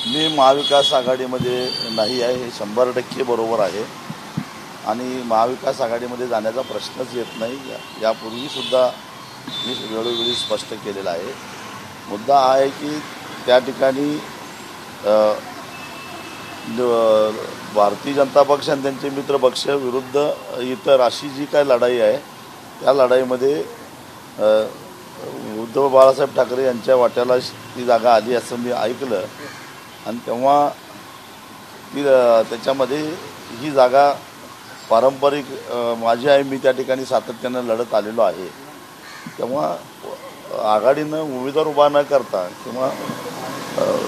मी महाविकास आघाडीमध्ये नाही आहे, हे 100% बरोबर आहे आणि महाविकास आघाडीमध्ये जाण्याचा प्रश्नच येत नाही। यापूर्वीसुद्धा मी वेळोवेळी स्पष्ट केलेलं आहे। मुद्दा हा आहे की त्या ठिकाणी भारतीय जनता पक्ष आणि त्यांचे मित्र पक्ष विरुद्ध इतर अशी जी काय लढाई आहे त्या लढाईमध्ये उद्धव बाळासाहेब ठाकरे यांच्या वाट्याला ती जागा आली असं मी ऐकलं आणि तेव्हा ती त्याच्यामध्ये ही जागा पारंपरिक माझी आहे, मी त्या ठिकाणी सातत्यानं लढत आलेलो आहे। तेव्हा आघाडीनं उमेदवार उभा न करता किंवा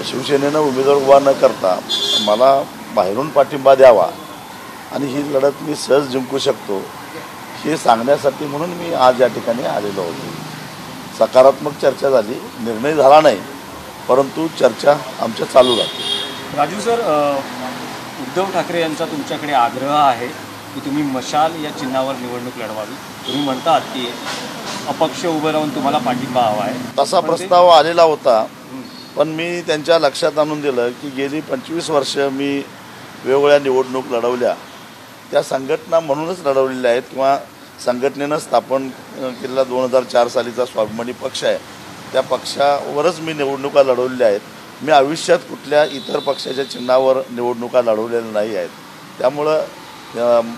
शिवसेनेनं उमेदवार उभा न करता मला बाहेरून पाठिंबा द्यावा आणि ही लढत मी सहज जिंकू शकतो हे सांगण्यासाठी म्हणून मी आज या ठिकाणी आलेलो होतो। सकारात्मक चर्चा झाली, निर्णय झाला नाही, परंतु चर्चा आमच्या चालू राहते। राजू सर, उद्धव ठाकरे यांचा तुमच्याकडे आग्रह आहे की तुम्ही मशाल या चिन्हावर निवडणूक लढवावी। तुम्ही म्हणतात की अपक्ष उभं राहून तुम्हाला पाठिंबा हवा आहे, तसा प्रस्ताव आलेला होता, पण मी त्यांच्या लक्षात आणून दिलं की गेली 25 वर्ष मी वेगवेगळ्या निवडणूक लढवल्या, त्या संघटना म्हणूनच लढवलेल्या आहेत किंवा संघटनेनं स्थापन केलेला 2004 सालीचा स्वाभिमानी पक्ष आहे, त्या पक्षावरच मी निवडणुका लढवलेल्या आहेत। मी आयुष्यात कुठल्या इतर पक्षाच्या चिन्हावर निवडणुका लढवलेल्या नाही आहेत। त्यामुळं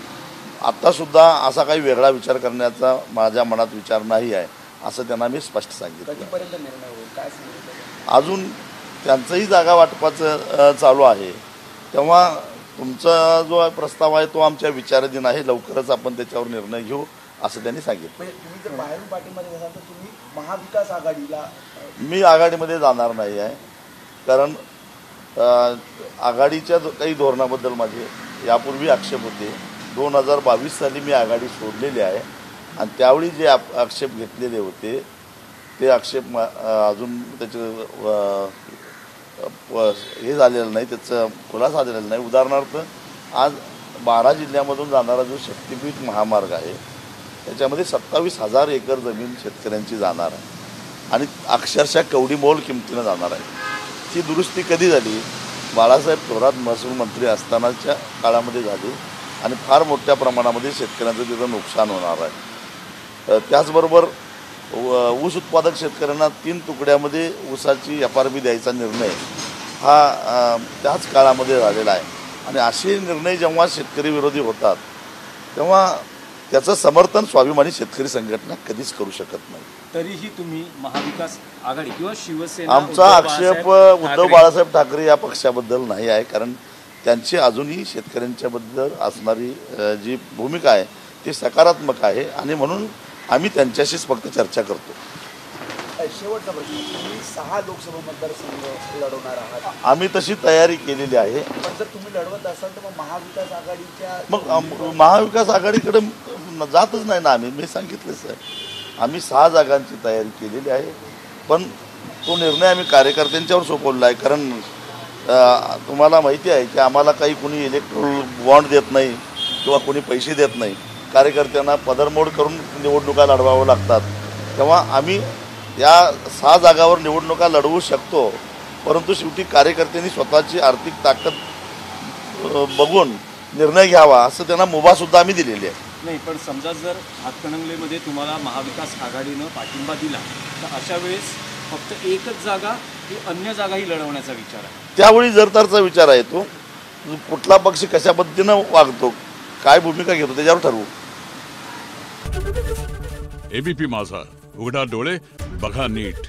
आत्तासुद्धा असा काही वेगळा विचार करण्याचा माझ्या मनात विचार नाही आहे असं त्यांना मी स्पष्ट सांगितलं। कधीपर्यंत निर्णय होईल काय सांगितलं? अजून त्यांचंही जागा वाटपाचं चालू आहे, तेव्हा तुमचा जो प्रस्ताव आहे तो आमच्या विचाराधीन आहे, लवकरच आपण त्याच्यावर निर्णय घेऊ असं त्यांनी सांगितलं। म्हणजे तुम्ही जर बाहेरून पाठिंबा असाल तर तुम्ही महाविकास आघाडीला? मी आघाडीमध्ये जाणार नाही आहे, कारण आघाडीच्या काही धोरणाबद्दल माझे यापूर्वी आक्षेप होते। 2022 साली मी आघाडी सोडलेली आहे आणि त्यावेळी जे आक्षेप घेतलेले होते ते आक्षेप अजून त्याचे हे झालेलं नाही, त्याचं खुलासा झालेला नाही। उदाहरणार्थ आज 12 जिल्ह्यामधून जाणारा जो शक्तीपीठ महामार्ग आहे त्याच्यामध्ये 27,000 एकर जमीन शेतकऱ्यांची जाणार आहे आणि अक्षरशः कवडीमोल किमतीनं जाणार आहे। ती दुरुस्ती कधी झाली? बाळासाहेब थोरात महसूल मंत्री असतानाच्या काळामध्ये झाली आणि फार मोठ्या प्रमाणामध्ये शेतकऱ्यांचं तिथं नुकसान होणार आहे। त्याचबरोबर ऊस उत्पादक शेतकऱ्यांना 3 तुकड्यामध्ये ऊसाची FRP द्यायचा निर्णय हा त्याच काळामध्ये झालेला आहे आणि असे निर्णय जेव्हा शेतकरी विरोधी होतात तेव्हा त्याचं समर्थन स्वाभिमानी शेतकरी संघटना कधीच करू शकत नाही। तरीही तुम्ही महाविकास आघाडी किंवा शिवसेना, आमचा आक्षेप उद्धव बाळासाहेब ठाकरे या पक्षाबद्दल नाही आहे, कारण त्यांची अजूनही शेतकऱ्यांच्याबद्दल असणारी जी भूमिका आहे ती सकारात्मक आहे आणि म्हणून आम्ही त्यांच्याशीच फक्त चर्चा करतो। शेवटचा प्रश्न, तुम्ही 6 लोकसभा मतदारसंघ लढवणार आहात, आम्ही तशी तयारी केलेली आहे। पण जर तुम्ही लढवत असाल तर मग महाविकास आघाडीच्या महाविकास आघाडीकडे जातच नाही ना आम्ही, मी सांगितलंच आहे। आम्ही 6 जागांची तयारी केलेली आहे, पण तो निर्णय आम्ही कार्यकर्त्यांच्यावर सोपवला आहे, कारण तुम्हाला माहिती आहे की आम्हाला काही कोणी इलेक्ट्रोल बॉन्ड देत नाही किंवा कोणी पैसे देत नाही। कार्यकर्त्यांना पदरमोड करून निवडणुका लढवावं लागतात, तेव्हा आम्ही या 6 जागावर निवडणुका लढवू शकतो, परंतु शेवटी कार्यकर्त्यांनी स्वतःची आर्थिक ताकद बघून निर्णय घ्यावा असं त्यांना मुभासुद्धा आम्ही दिलेली आहे। नाही, पण समजा जर हातकणंगलेमध्ये तुम्हाला महाविकास आघाडीनं पाठिंबा दिला तर अशा वेळेस फक्त एकच जागा ही अन्य जागाही लढवण्याचा विचार आहे। त्यावेळी जरतारचा विचार आहे, तो कुठला पक्ष कशा पद्धतीनं वागतो, काय भूमिका घेतो त्याच्यावर ठरवू। ABP माझा, उघडा डोळे बघा नीट।